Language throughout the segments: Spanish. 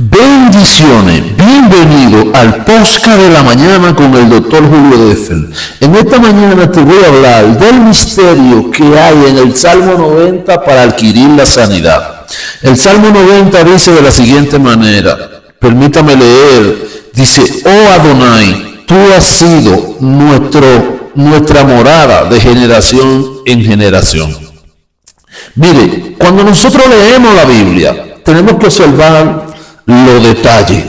Bendiciones, bienvenido al podcast de la mañana con el doctor Julio Defel. En esta mañana te voy a hablar del misterio que hay en el Salmo 90 para adquirir la sanidad. El Salmo 90 dice de la siguiente manera, permítame leer, dice: oh Adonai, tú has sido nuestra morada de generación en generación. Mire, cuando nosotros leemos la Biblia, tenemos que observar los detalles.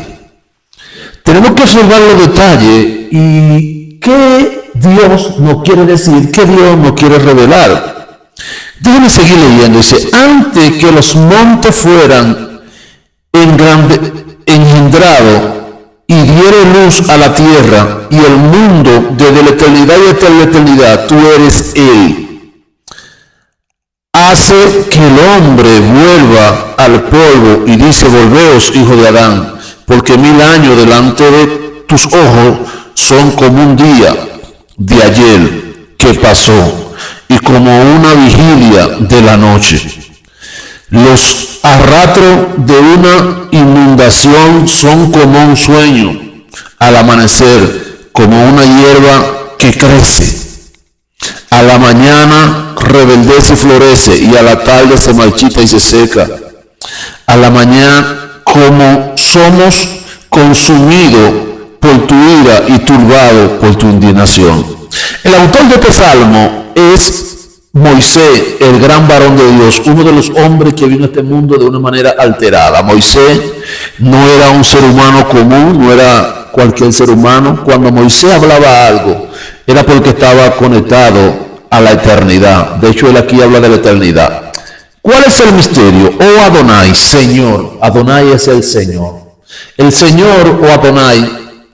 Tenemos que observar los detalles y qué Dios nos quiere decir, qué Dios nos quiere revelar. Déjenme seguir leyendo. Dice: antes que los montes fueran engendrados y diere luz a la tierra y el mundo desde la eternidad y hasta la eternidad, tú eres Él. Hace que el hombre vuelva al polvo y dice: volveos, hijo de Adán, porque 1000 años delante de tus ojos son como un día de ayer que pasó y como una vigilia de la noche. Los arrastros de una inundación son como un sueño al amanecer, como una hierba que crece. A la mañana rebeldece y florece, y a la tarde se marchita y se seca. A la mañana, como somos consumidos por tu ira y turbados por tu indignación. El autor de este salmo es Moisés, el gran varón de Dios, uno de los hombres que vino a este mundo de una manera alterada. Moisés no era un ser humano común, no era cualquier ser humano. Cuando Moisés hablaba algo, era porque estaba conectado a la eternidad. De hecho, él aquí habla de la eternidad. ¿Cuál es el misterio? Oh Adonai, Señor. Adonai es el Señor. El Señor o Adonai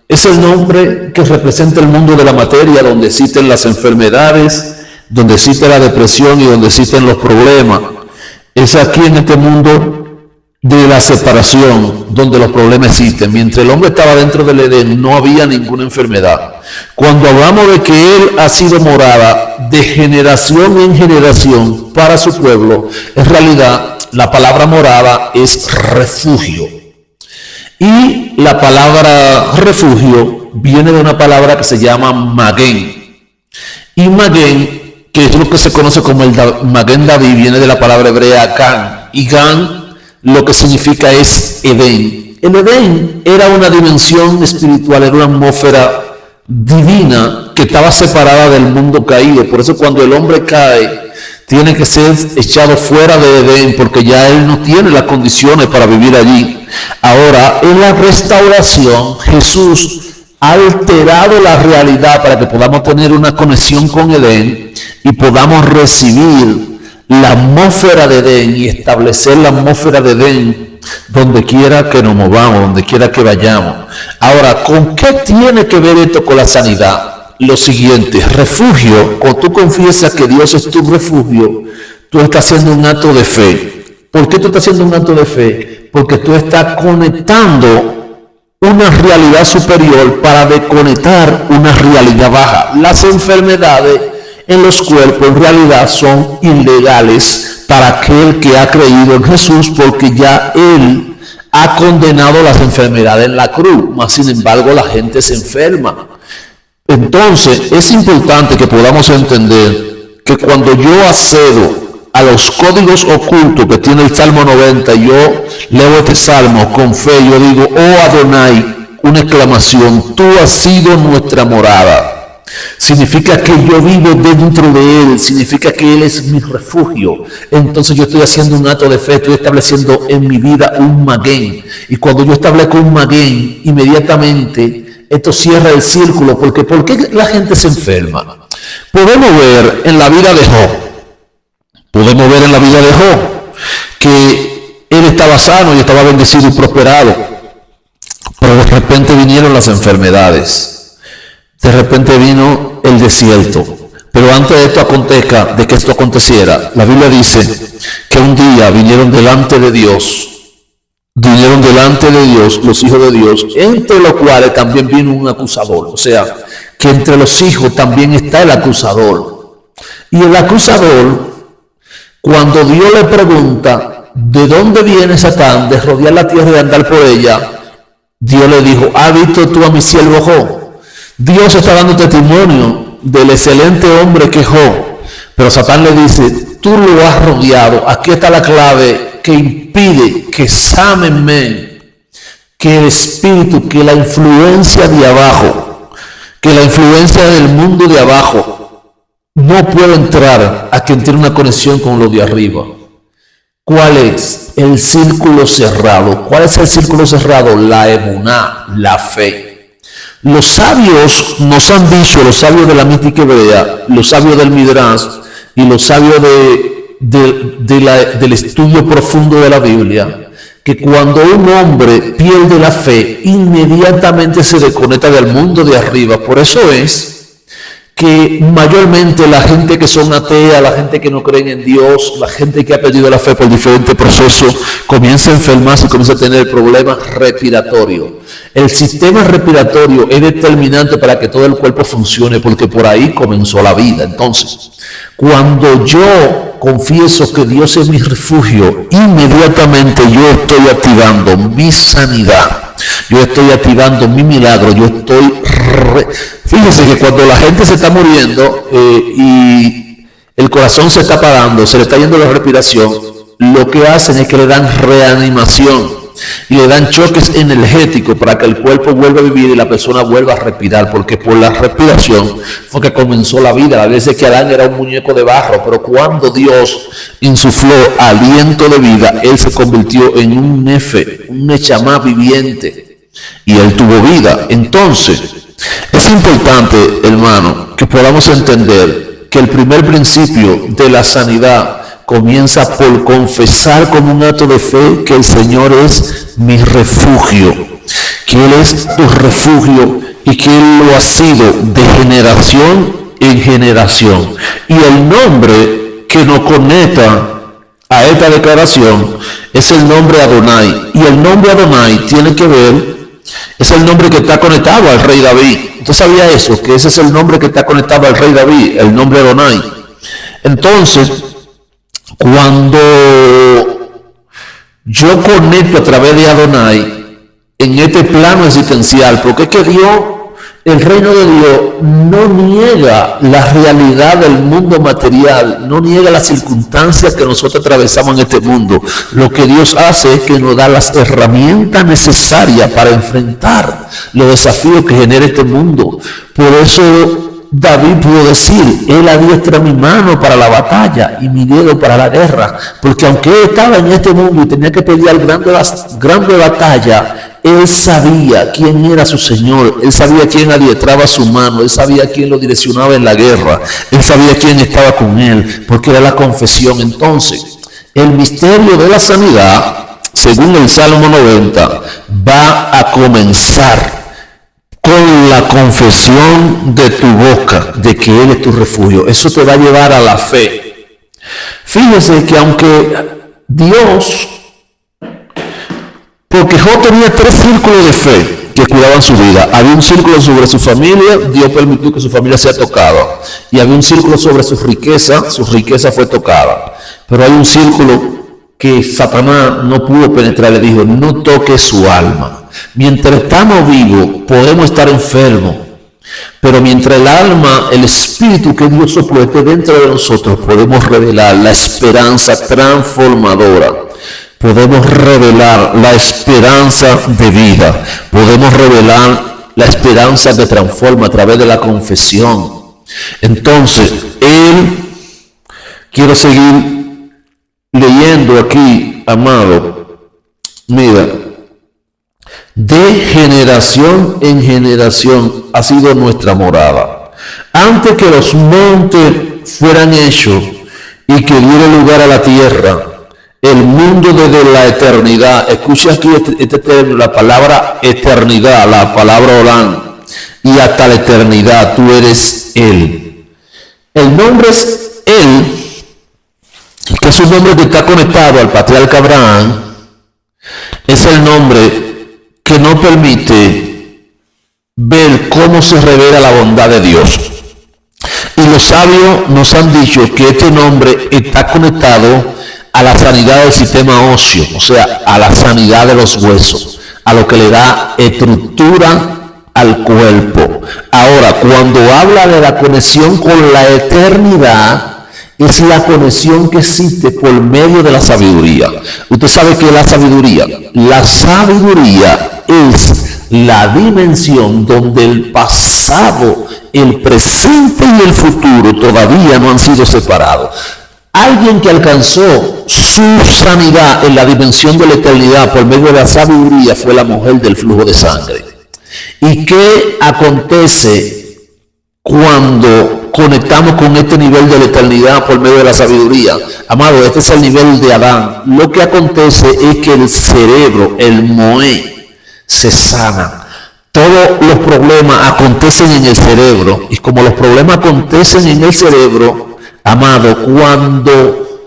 es el nombre que representa el mundo de la materia, donde existen las enfermedades, donde existe la depresión y donde existen los problemas. Es aquí en este mundo de la separación donde los problemas existen. Mientras el hombre estaba dentro del Edén, no había ninguna enfermedad. Cuando hablamos de que él ha sido morada de generación en generación para su pueblo, en realidad la palabra morada es refugio. Y la palabra refugio viene de una palabra que se llama Magén. Y Magén, que es lo que se conoce como el Magén David, viene de la palabra hebrea Gan. Y Gan lo que significa es Edén. El Edén era una dimensión espiritual, era una atmósfera divina que estaba separada del mundo caído. Por eso cuando el hombre cae, tiene que ser echado fuera de Edén, porque ya él no tiene las condiciones para vivir allí. Ahora, en la restauración, Jesús ha alterado la realidad para que podamos tener una conexión con Edén y podamos recibir la atmósfera de Edén y establecer la atmósfera de Edén donde quiera que nos movamos, donde quiera que vayamos. Ahora, ¿con qué tiene que ver esto con la sanidad? Lo siguiente: refugio. Cuando tú confiesas que Dios es tu refugio, tú estás haciendo un acto de fe. ¿Por qué tú estás haciendo un acto de fe? Porque tú estás conectando una realidad superior para desconectar una realidad baja. Las enfermedades en los cuerpos en realidad son ilegales para aquel que ha creído en Jesús, porque ya Él ha condenado las enfermedades en la cruz. Mas sin embargo la gente se enferma. Entonces es importante que podamos entender que cuando yo accedo a los códigos ocultos que tiene el Salmo 90, yo leo este salmo con fe, yo digo: oh Adonai, una exclamación, tú has sido nuestra morada. Significa que yo vivo dentro de Él, significa que Él es mi refugio. Entonces yo estoy haciendo un acto de fe, estoy estableciendo en mi vida un Magén. Y cuando yo establezco un Magén, inmediatamente esto cierra el círculo. Porque ¿por qué la gente se enferma? Podemos ver en la vida de Job, que él estaba sano y estaba bendecido y prosperado, pero de repente vinieron las enfermedades. De repente vino el desierto. Pero antes de que esto aconteciera, la Biblia dice que un día vinieron delante de Dios los hijos de Dios, entre los cuales también vino un acusador. O sea, que entre los hijos también está el acusador. Y el acusador, cuando Dios le pregunta, ¿de dónde viene Satán de rodear la tierra y de andar por ella? Dios le dijo, ¿has visto tú a mi siervo Job? Dios está dando testimonio del excelente hombre que es Job, pero Satán le dice, tú lo has rodeado, aquí está la clave que impide que sámenme, que el espíritu, que la influencia de abajo, que la influencia del mundo de abajo no puede entrar a quien tiene una conexión con lo de arriba. ¿Cuál es? El círculo cerrado. ¿Cuál es el círculo cerrado? La emuná, la fe. Los sabios nos han dicho, los sabios de la mística hebrea, los sabios del Midrash y los sabios del estudio profundo de la Biblia, que cuando un hombre pierde la fe, inmediatamente se desconecta del mundo de arriba. Por eso es que mayormente la gente que son ateas, la gente que no creen en Dios, la gente que ha perdido la fe por diferentes procesos, comienza a enfermarse y comienza a tener problemas respiratorios. El sistema respiratorio es determinante para que todo el cuerpo funcione, porque por ahí comenzó la vida. Entonces, cuando yo confieso que Dios es mi refugio, inmediatamente yo estoy activando mi sanidad, yo estoy activando mi milagro, yo estoy... Fíjense que cuando la gente se está muriendo y el corazón se está apagando, se le está yendo la respiración, lo que hacen es que le dan reanimación y le dan choques energéticos para que el cuerpo vuelva a vivir y la persona vuelva a respirar, porque por la respiración fue que comenzó la vida. A veces que Adán era un muñeco de barro, pero cuando Dios insufló aliento de vida, él se convirtió en un nefe, un nechamá viviente, y él tuvo vida. Entonces, es importante, hermano, que podamos entender que el primer principio de la sanidad comienza por confesar como un acto de fe que el Señor es mi refugio, que Él es tu refugio y que Él lo ha sido de generación en generación. Y el nombre que nos conecta a esta declaración es el nombre Adonai. Y el nombre Adonai tiene que ver, es el nombre que está conectado al rey David. ¿Usted sabía eso? Que ese es el nombre que está conectado al rey David, el nombre Adonai. Entonces, cuando yo conecto a través de Adonai en este plano existencial, porque es que Dios, el reino de Dios, no niega la realidad del mundo material, no niega las circunstancias que nosotros atravesamos en este mundo. Lo que Dios hace es que nos da las herramientas necesarias para enfrentar los desafíos que genera este mundo. Por eso David pudo decir, Él adiestra mi mano para la batalla y mi dedo para la guerra, porque aunque Él estaba en este mundo y tenía que pelear grande batalla, Él sabía quién era su Señor, Él sabía quién adiestraba su mano, Él sabía quién lo direccionaba en la guerra, Él sabía quién estaba con Él, porque era la confesión. Entonces, el misterio de la sanidad, según el Salmo 90, va a comenzar con la confesión de tu boca de que Él es tu refugio. Eso te va a llevar a la fe. Fíjese que aunque Dios, porque Job tenía 3 círculos de fe que cuidaban su vida. Había un círculo sobre su familia, Dios permitió que su familia sea tocada. Y había un círculo sobre su riqueza fue tocada. Pero hay un círculo que Satanás no pudo penetrar, le dijo, no toque su alma. Mientras estamos vivos, podemos estar enfermos, pero mientras el alma, el espíritu que Dios sopló esté dentro de nosotros, podemos revelar la esperanza transformadora, podemos revelar la esperanza de vida, podemos revelar la esperanza que transforma a través de la confesión. Entonces, quiero seguir leyendo aquí, amado. Mira, de generación en generación ha sido nuestra morada. Antes que los montes fueran hechos y que diera lugar a la tierra, el mundo desde la eternidad, escucha aquí este término, la palabra eternidad, la palabra Orán, y hasta la eternidad tú eres Él. El nombre es Él, que es un nombre que está conectado al patriarca Abraham, es el nombre que no permite ver cómo se revela la bondad de Dios. Y los sabios nos han dicho que este nombre está conectado a la sanidad del sistema óseo, o sea, a la sanidad de los huesos, a lo que le da estructura al cuerpo. Ahora, cuando habla de la conexión con la eternidad, es la conexión que existe por medio de la sabiduría. Usted sabe que la sabiduría es la dimensión donde el pasado, el presente y el futuro todavía no han sido separados. Alguien que alcanzó su sanidad en la dimensión de la eternidad por medio de la sabiduría fue la mujer del flujo de sangre. ¿Y qué acontece cuando conectamos con este nivel de la eternidad por medio de la sabiduría? Amado, este es el nivel de Adán. Lo que acontece es que el cerebro, el moé, se sana. Todos los problemas acontecen en el cerebro. Y como los problemas acontecen en el cerebro, amado, cuando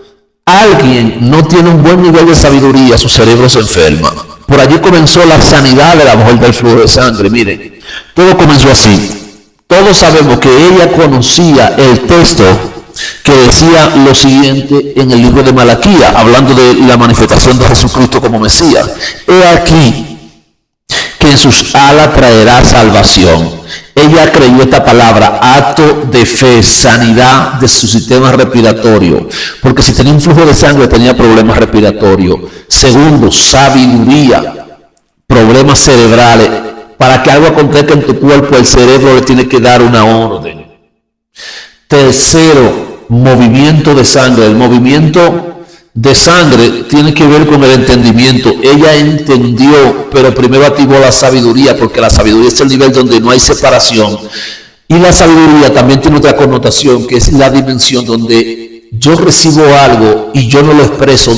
alguien no tiene un buen nivel de sabiduría, su cerebro se enferma. Por allí comenzó la sanidad de la mujer del flujo de sangre. Miren, todo comenzó así. Todos sabemos que ella conocía el texto que decía lo siguiente en el libro de Malaquías, hablando de la manifestación de Jesucristo como Mesías. He aquí que en sus alas traerá salvación. Ella creyó esta palabra, acto de fe, sanidad de su sistema respiratorio, porque si tenía un flujo de sangre tenía problemas respiratorios. Segundo, sabiduría, problemas cerebrales. Para que algo acontezca en tu cuerpo, el cerebro le tiene que dar una orden. Tercero, movimiento de sangre. El movimiento de sangre tiene que ver con el entendimiento. Ella entendió, pero primero activó la sabiduría, porque la sabiduría es el nivel donde no hay separación. Y la sabiduría también tiene otra connotación, que es la dimensión donde yo recibo algo y yo no lo expreso.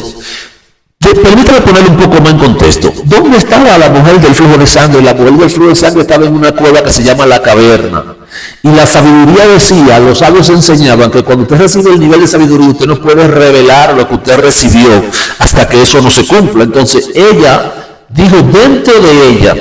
Permítame ponerlo un poco más en contexto. ¿Dónde estaba la mujer del flujo de sangre? La mujer del flujo de sangre estaba en una cueva que se llama la caverna. Y la sabiduría decía, los sabios enseñaban que cuando usted recibe el nivel de sabiduría, usted no puede revelar lo que usted recibió hasta que eso no se cumpla. Entonces ella dijo dentro de ella,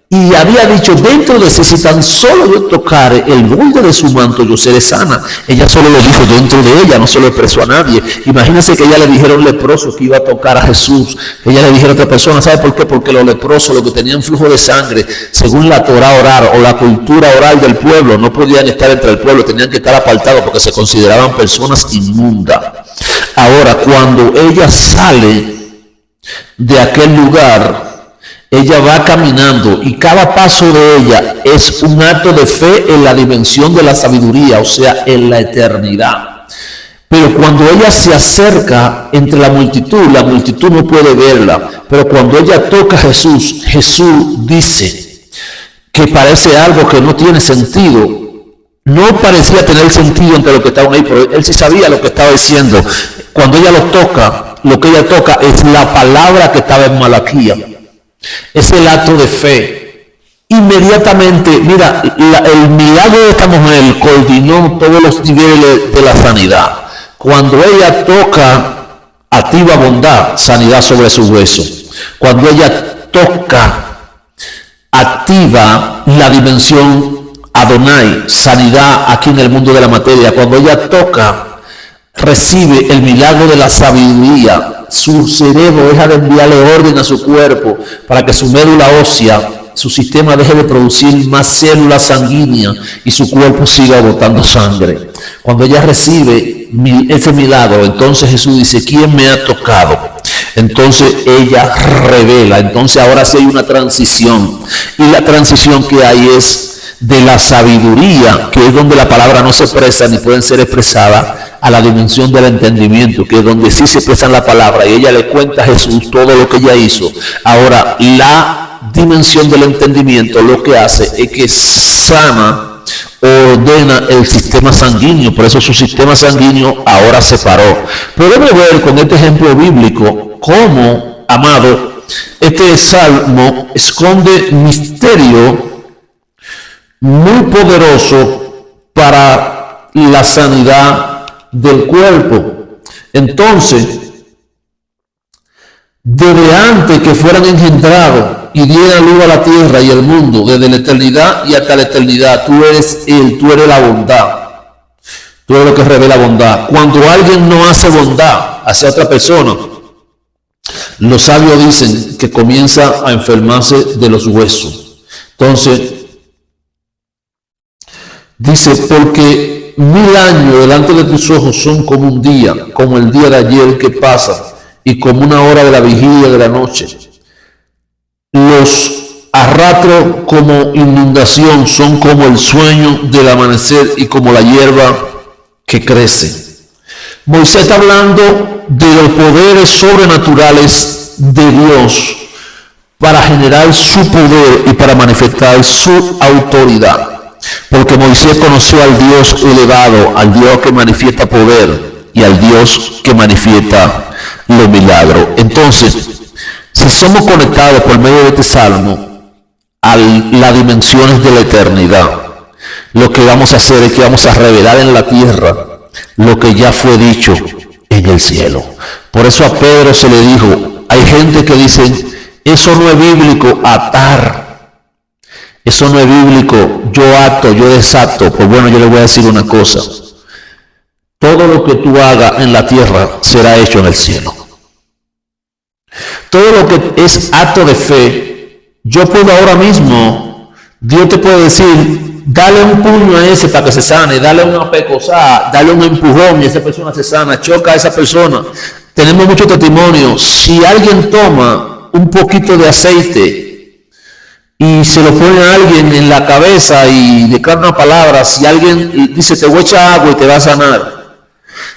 y había dicho dentro de sí, si tan solo yo tocare el borde de su manto, yo seré sana. Ella solo lo dijo dentro de ella, no se lo expresó a nadie. Imagínense que ella le dijeron leproso que iba a tocar a Jesús. Ella le dijeron a otra persona, ¿sabe por qué? Porque los leprosos, los que tenían flujo de sangre, según la Torá oral o la cultura oral del pueblo, no podían estar entre el pueblo, tenían que estar apartados porque se consideraban personas inmundas. Ahora, cuando ella sale de aquel lugar, ella va caminando y cada paso de ella es un acto de fe en la dimensión de la sabiduría, o sea, en la eternidad. Pero cuando ella se acerca entre la multitud no puede verla. Pero cuando ella toca a Jesús, Jesús dice que parece algo que no tiene sentido. No parecía tener sentido entre los que estaban ahí, pero él sí sabía lo que estaba diciendo. Cuando ella lo toca, lo que ella toca es la palabra que estaba en Malaquías. Es el acto de fe. Inmediatamente, mira, el milagro de esta mujer coordinó todos los niveles de la sanidad. Cuando ella toca, activa bondad, sanidad sobre sus huesos. Cuando ella toca, activa la dimensión Adonai, sanidad aquí en el mundo de la materia. Cuando ella toca, recibe el milagro de la sabiduría. Su cerebro deja de enviarle orden a su cuerpo para que su médula ósea, su sistema deje de producir más células sanguíneas y su cuerpo siga botando sangre. Cuando ella recibe ese milagro, entonces Jesús dice, ¿quién me ha tocado? Entonces ella revela. Entonces ahora sí hay una transición. Y la transición que hay es de la sabiduría, que es donde la palabra no se expresa ni pueden ser expresadas, a la dimensión del entendimiento, que es donde sí se expresa la palabra, y ella le cuenta a Jesús todo lo que ella hizo. Ahora, la dimensión del entendimiento lo que hace es que sana, ordena el sistema sanguíneo, por eso su sistema sanguíneo ahora se paró. Podemos ver con este ejemplo bíblico cómo, amado, este salmo esconde misterio muy poderoso para la sanidad del cuerpo. Entonces, desde antes que fueran engendrados y dieran luz a la tierra y el mundo, desde la eternidad y hasta la eternidad, tú eres la bondad, Todo lo que revela bondad. Cuando alguien no hace bondad hacia otra persona, los sabios dicen que comienza a enfermarse de los huesos. Entonces, dice, porque 1000 años delante de tus ojos son como un día, como el día de ayer que pasa, y como una hora de la vigilia de la noche. Los arrastro como inundación, son como el sueño del amanecer y como la hierba que crece. Moisés está hablando de los poderes sobrenaturales de Dios para generar su poder y para manifestar su autoridad. Porque Moisés conoció al Dios elevado, al Dios que manifiesta poder y al Dios que manifiesta los milagros. Entonces, si somos conectados por medio de este salmo a las dimensiones de la eternidad, lo que vamos a hacer es que vamos a revelar en la tierra lo que ya fue dicho en el cielo. Por eso a Pedro se le dijo, hay gente que dice, eso no es bíblico, atar. Eso no es bíblico, yo ato, yo desato. Pues bueno, yo le voy a decir una cosa. Todo lo que tú hagas en la tierra será hecho en el cielo. Todo lo que es acto de fe, yo puedo ahora mismo, Dios te puede decir, dale un puño a ese para que se sane, dale una pecosada, dale un empujón y esa persona se sana, choca a esa persona. Tenemos mucho testimonio. Si alguien toma un poquito de aceite y se lo pone a alguien en la cabeza y declara una palabra, si alguien dice te voy a echar agua y te va a sanar,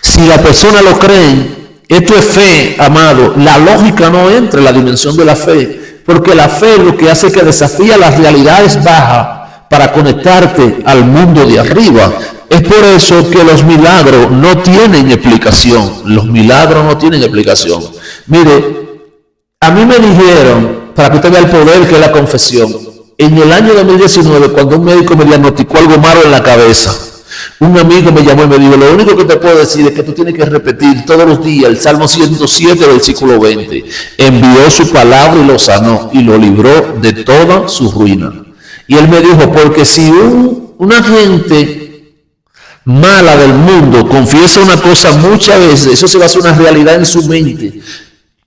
si la persona lo cree, esto es fe, amado. La lógica no entra en la dimensión de la fe, porque la fe lo que hace es que desafía las realidades bajas para conectarte al mundo de arriba. Es por eso que los milagros no tienen explicación. Los milagros no tienen explicación. Mire, a mí me dijeron, para que usted vea el poder que es la confesión, en el año 2019, cuando un médico me diagnosticó algo malo en la cabeza, un amigo me llamó y me dijo, lo único que te puedo decir es que tú tienes que repetir todos los días el Salmo 107, versículo 20. Envió su palabra y lo sanó y lo libró de toda su ruina. Y él me dijo, porque si una gente mala del mundo confiesa una cosa muchas veces, eso se va a hacer una realidad en su mente,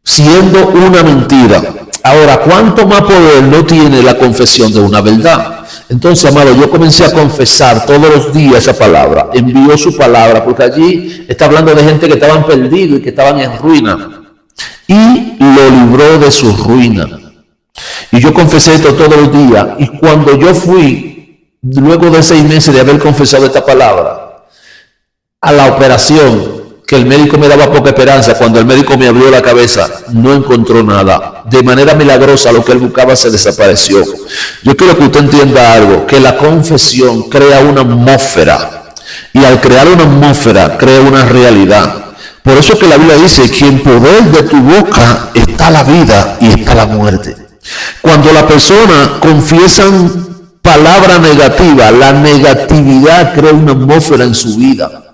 siendo una mentira. Ahora, ¿cuánto más poder no tiene la confesión de una verdad? Entonces, amado, yo comencé a confesar todos los días esa palabra. Envió su palabra, porque allí está hablando de gente que estaban perdidos y que estaban en ruina. Y lo libró de su ruina. Y yo confesé esto todos los días. Y cuando yo fui, luego de 6 meses de haber confesado esta palabra, a la operación, que el médico me daba poca esperanza, cuando el médico me abrió la cabeza, no encontró nada. De manera milagrosa, lo que él buscaba se desapareció. Yo quiero que usted entienda algo, que la confesión crea una atmósfera. Y al crear una atmósfera, crea una realidad. Por eso que la Biblia dice que en poder de tu boca está la vida y está la muerte. Cuando la persona confiesan palabra negativa, la negatividad crea una atmósfera en su vida.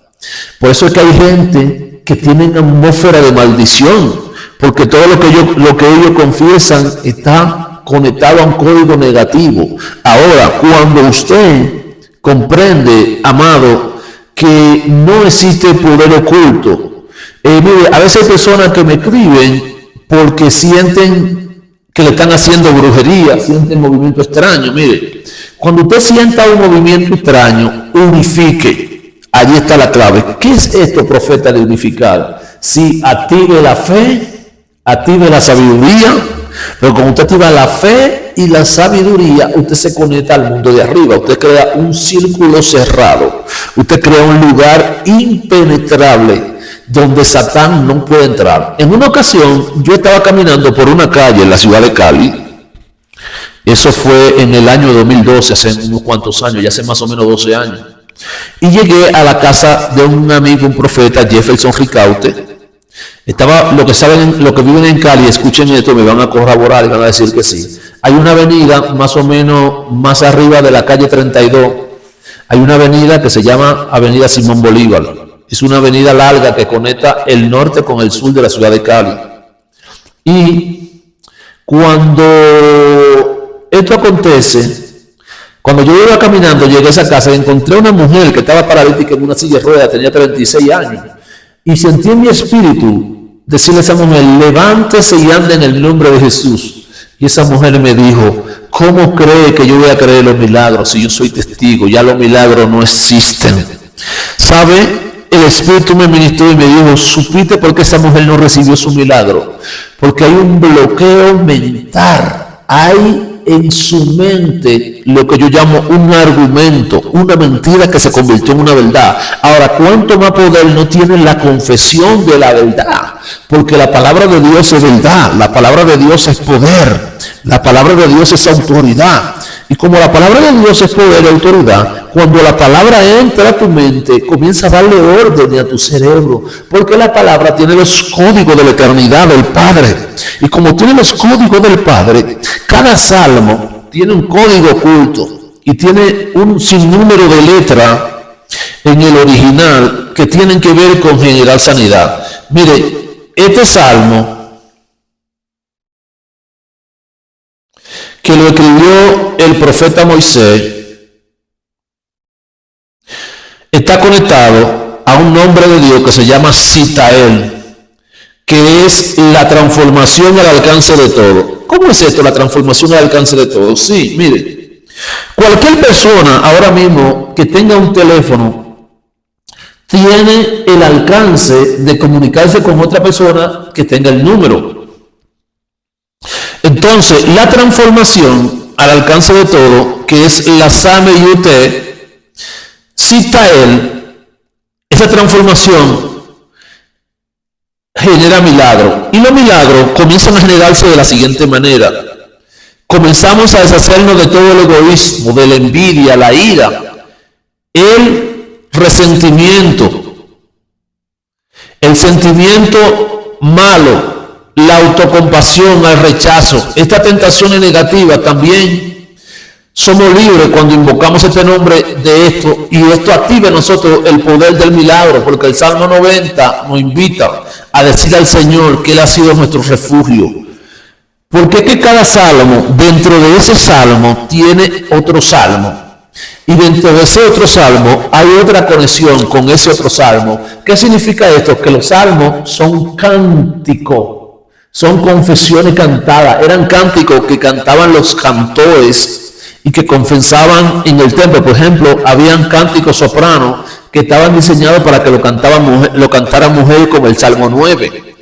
Por eso es que hay gente que tiene una atmósfera de maldición, porque todo lo que ellos confiesan está conectado a un código negativo. Ahora, cuando usted comprende, amado, que no existe poder oculto, mire, a veces hay personas que me escriben porque sienten que le están haciendo brujería, sienten movimiento extraño. Mire, cuando usted sienta un movimiento extraño, unifique. Allí está la clave. ¿Qué es esto, profeta, de unificar? Sí, active la fe, active la sabiduría, pero cuando usted activa la fe y la sabiduría, usted se conecta al mundo de arriba. Usted crea un círculo cerrado. Usted crea un lugar impenetrable donde Satán no puede entrar. En una ocasión, yo estaba caminando por una calle en la ciudad de Cali. Eso fue en el año 2012, hace unos cuantos años, ya hace más o menos 12 años. Y llegué a la casa de un amigo, un profeta, Jefferson Ricaute. Estaba, lo que viven en Cali, escuchen esto, me van a corroborar y van a decir que sí. Hay una avenida más o menos más arriba de la calle 32. Hay una avenida que se llama Avenida Simón Bolívar. Es una avenida larga que conecta el norte con el sur de la ciudad de Cali. Y cuando esto acontece, Cuando yo iba caminando, llegué a esa casa y encontré una mujer que estaba paralítica en una silla de ruedas, tenía 36 años. Y sentí en mi espíritu decirle a esa mujer, levántese y ande en el nombre de Jesús. Y esa mujer me dijo, ¿cómo cree que yo voy a creer los milagros si yo soy testigo? Ya los milagros no existen. ¿Sabe? El Espíritu me ministró y me dijo, ¿supiste por qué esa mujer no recibió su milagro? Porque hay un bloqueo mental. Hay en su mente lo que yo llamo un argumento, una mentira que se convirtió en una verdad. Ahora, ¿cuánto más poder no tiene la confesión de la verdad? Porque la palabra de Dios es verdad, la palabra de Dios es poder, la palabra de Dios es autoridad. Y como la palabra de Dios es poder y autoridad, cuando la palabra entra a tu mente, comienza a darle orden a tu cerebro, porque la palabra tiene los códigos de la eternidad del Padre. Y como tiene los códigos del Padre, cada salmo tiene un código oculto y tiene un sinnúmero de letras en el original que tienen que ver con generar sanidad. Mire, este salmo que lo escribió el profeta Moisés, está conectado a un nombre de Dios que se llama Sitael, que es la transformación al alcance de todo. ¿Cómo es esto, la transformación al alcance de todo? Sí, mire, cualquier persona ahora mismo que tenga un teléfono tiene el alcance de comunicarse con otra persona que tenga el número. Entonces, la transformación al alcance de todo, que es la Same Yut, Sitael, esa transformación genera milagros. Y los milagros comienzan a generarse de la siguiente manera. Comenzamos a deshacernos de todo el egoísmo, de la envidia, la ira, el resentimiento, el sentimiento malo, la autocompasión, el rechazo. Estas tentaciones negativas también somos libres cuando invocamos este nombre de esto, y esto activa en nosotros el poder del milagro, porque el Salmo 90 nos invita a decir al Señor que Él ha sido nuestro refugio. Porque es que cada salmo, dentro de ese salmo, tiene otro salmo. Y dentro de ese otro salmo hay otra conexión con ese otro salmo. ¿Qué significa esto? Que los salmos son cánticos. Son confesiones cantadas, eran cánticos que cantaban los cantores y que confesaban en el templo. Por ejemplo, habían cánticos sopranos que estaban diseñados para que lo cantaran mujeres, como el Salmo 9.